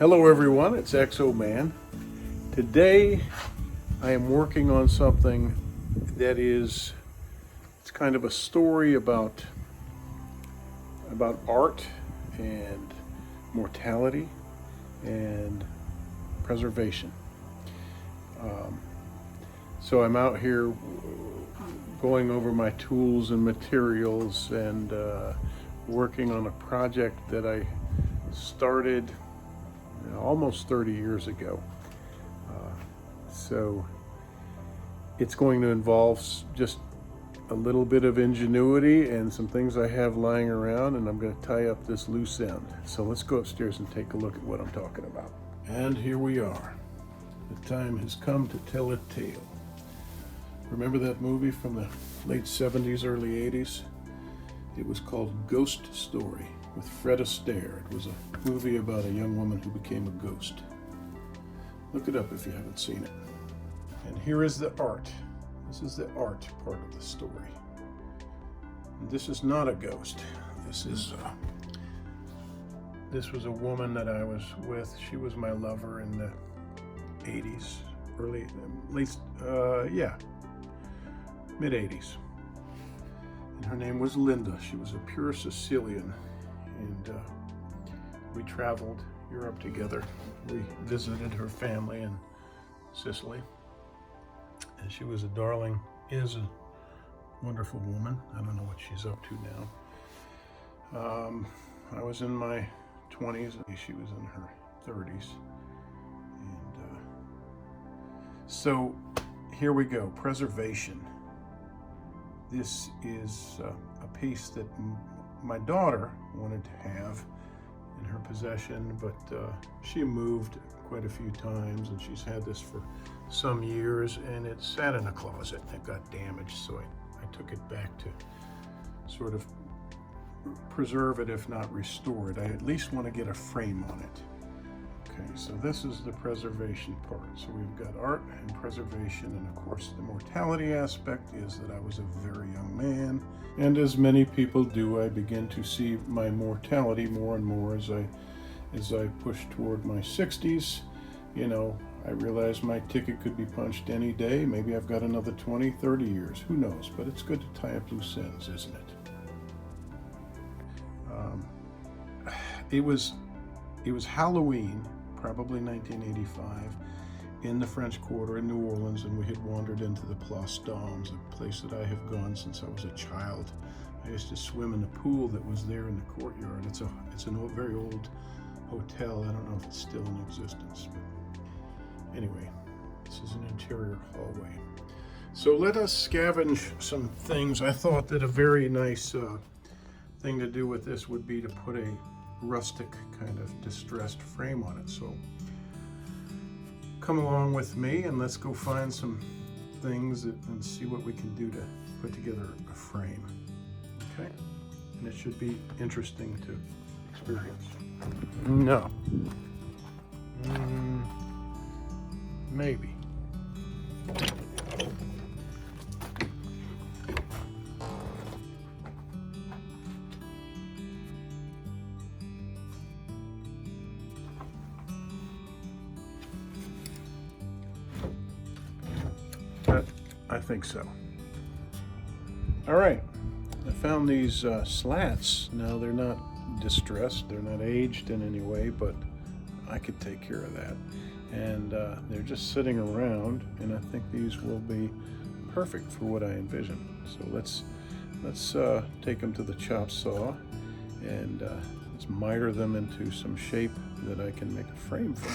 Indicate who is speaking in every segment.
Speaker 1: Hello everyone, it's Exoman. Today I am working on something that it's kind of a story about art and mortality and preservation. So I'm out here going over my tools and materials and working on a project that I started almost 30 years ago. So it's going to involve just a little bit of ingenuity and some things I have lying around, and I'm going to tie up this loose end. So let's go upstairs and take a look at what I'm talking about. And here we are. The time has come to tell a tale. Remember that movie from the late 70s, early 80s? It was called Ghost Story with Fred Astaire. It was a movie about a young woman who became a ghost. Look it up if you haven't seen it. And here is the art. This is the art part of the story. And this is not a ghost. This was a woman that I was with. She was my lover in the 80s, mid-80s. And her name was Linda. She was a pure Sicilian. And we traveled Europe together. We visited her family in Sicily. And she was a darling, is a wonderful woman. I don't know what she's up to now. I was in my 20s, and she was in her 30s. And so here we go, preservation. This is a piece that my daughter wanted to have in her possession, but she moved quite a few times, and she's had this for some years, and it sat in a closet. It got damaged, so I took it back to sort of preserve it, if not restore it. I at least want to get a frame on it. Okay, so this is the preservation part. So we've got art and preservation, and of course the mortality aspect is that I was a very young man, and as many people do, I begin to see my mortality more and more as I push toward my 60s. You know, I realize my ticket could be punched any day. Maybe I've got another 20, 30 years, who knows? But it's good to tie up loose ends, isn't it? It was Halloween, probably 1985, in the French Quarter in New Orleans, and we had wandered into the Place d'Armes, a place that I have gone since I was a child. I used to swim in the pool that was there in the courtyard. It's a very old hotel. I don't know if it's still in existence, but anyway, this is an interior hallway. So let us scavenge some things. I thought that a very nice thing to do with this would be to put a rustic kind of distressed frame on it. So come along with me and let's go find some things and see what we can do to put together a frame. Okay? And it should be interesting to experience. No. Maybe. I think so. All right, I found these slats. Now they're not distressed, they're not aged in any way, but I could take care of that. And they're just sitting around, and I think these will be perfect for what I envision. So let's take them to the chop saw and let's miter them into some shape that I can make a frame from.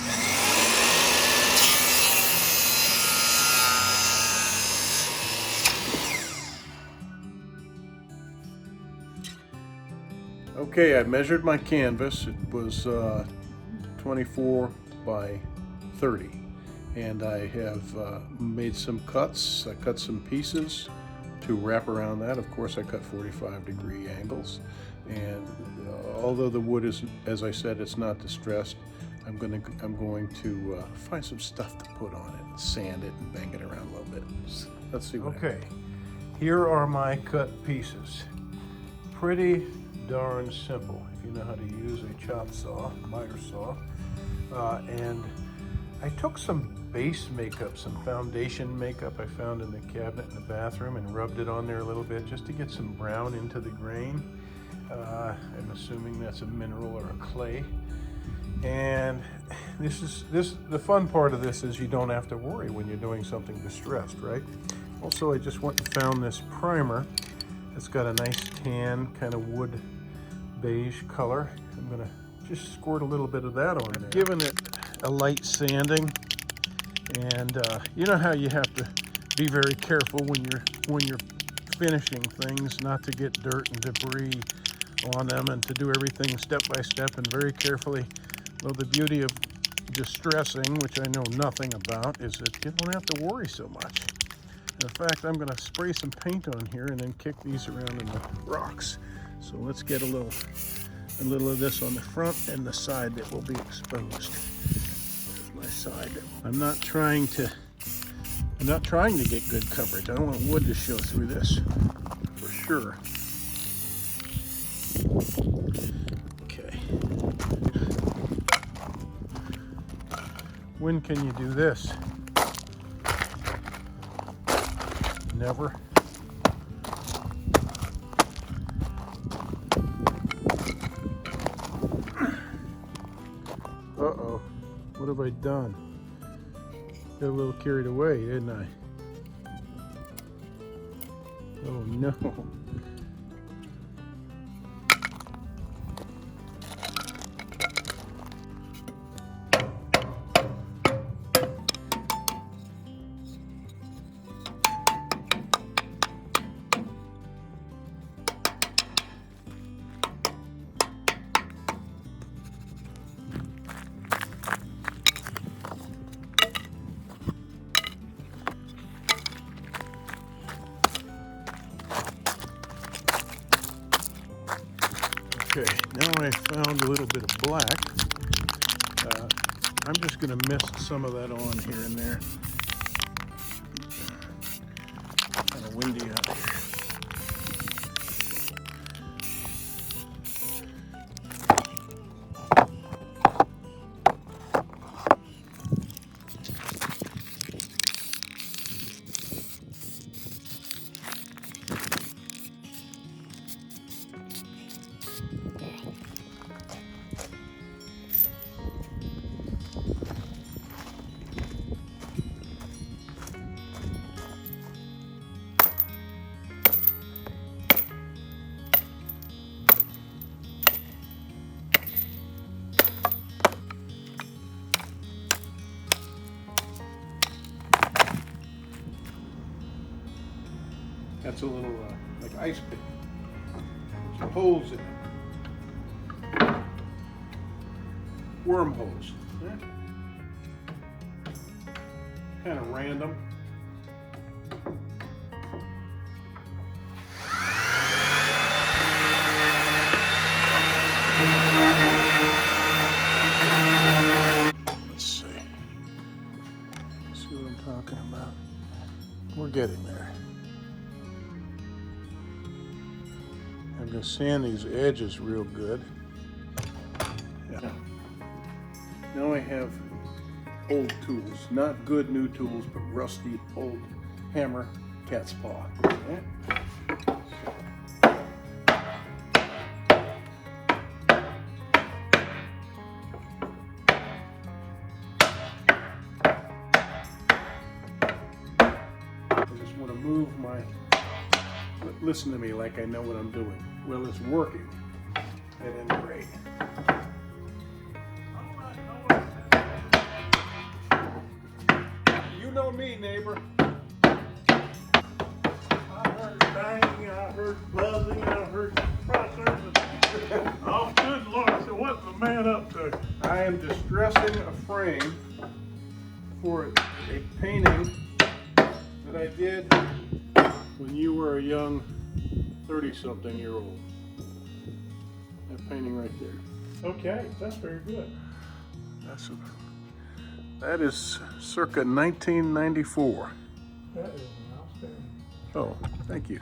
Speaker 1: Okay, I measured my canvas. It was 24 by 30, and I have made some cuts. I cut some pieces to wrap around that. Of course, I cut 45-degree angles, and although the wood is, as I said, it's not distressed, I'm going to find some stuff to put on it, sand it, and bang it around a little bit. Let's see what happens. Here are my cut pieces. Pretty darn simple if you know how to use a chop saw, miter saw. And I took some base makeup, some foundation makeup I found in the cabinet in the bathroom, and rubbed it on there a little bit just to get some brown into the grain. I'm assuming that's a mineral or a clay. And the fun part of this is you don't have to worry when you're doing something distressed, right? Also, I just went and found this primer. It's got a nice tan, kind of wood beige color. I'm gonna just squirt a little bit of that on there. I've given it a light sanding, and you know how you have to be very careful when you're finishing things, not to get dirt and debris on them, and to do everything step by step and very carefully. Well, the beauty of distressing, which I know nothing about, is that you don't have to worry so much. In fact, I'm going to spray some paint on here and then kick these around in the rocks. So let's get a little of this on the front and the side that will be exposed. There's my side. I'm not trying to get good coverage. I don't want wood to show through this, for sure. Okay. When can you do this? Never. Uh-oh. What have I done? Got a little carried away, didn't I? Oh no. Okay, now I found a little bit of black. I'm just going to mist some of that on here and there. Kind of windy out here. That's a little like ice pick. Some holes in it. Wormholes. Yeah. Kind of random. Let's see. See what I'm talking about. We're getting there. I'm going to sand these edges real good. Yeah. Now I have old tools. Not good new tools, but rusty old hammer, cat's paw. Okay. I just want to move my... Listen to me like I know what I'm doing. Well, it's working at any rate. You know me, neighbor. I heard banging, I heard buzzing, I heard compressors. Oh, good Lord, so what's the man up to? I am distressing a frame for a painting that I did when you were a young 30-something-year-old. That painting right there. Okay, that's very good. That is circa 1994.
Speaker 2: That is outstanding.
Speaker 1: Oh, thank you.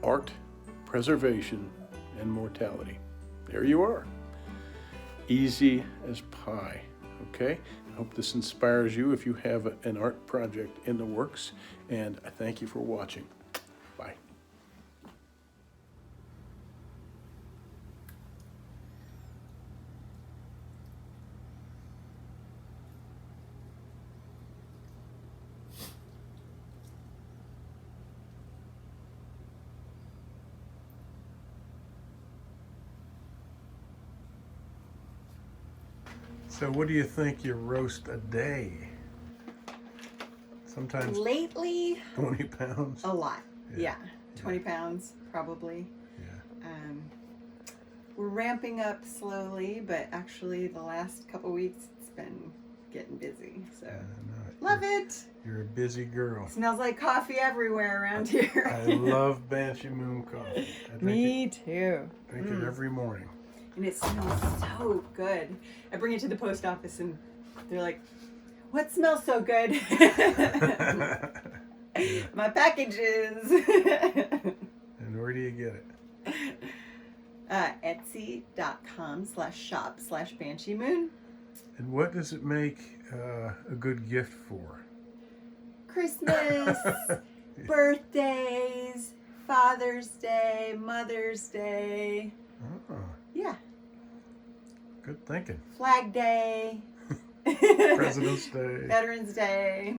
Speaker 1: art, preservation, and mortality. There you are. Easy as pie. Okay? I hope this inspires you if you have an art project in the works, and I thank you for watching. Bye. So what do you think you roast a day? Sometimes
Speaker 3: Lately,
Speaker 1: 20 pounds?
Speaker 3: a lot.
Speaker 1: Yeah.
Speaker 3: Yeah. 20 pounds, probably.
Speaker 1: Yeah.
Speaker 3: We're ramping up slowly, but actually the last couple weeks it's been getting busy. So love it.
Speaker 1: You're a busy girl.
Speaker 3: Smells like coffee everywhere around here.
Speaker 1: I love Banshee Moon coffee.
Speaker 3: Me too.
Speaker 1: Drink it every morning.
Speaker 3: And it smells so good. I bring it to the post office and they're like, "What smells so good?" My packages.
Speaker 1: And where do you get it?
Speaker 3: Etsy.com/shop/Banshee Moon.
Speaker 1: And what does it make a good gift for?
Speaker 3: Christmas, birthdays, Father's Day, Mother's Day.
Speaker 1: Oh,
Speaker 3: Yeah.
Speaker 1: good thinking.
Speaker 3: Flag Day.
Speaker 1: President's Day.
Speaker 3: Veterans Day.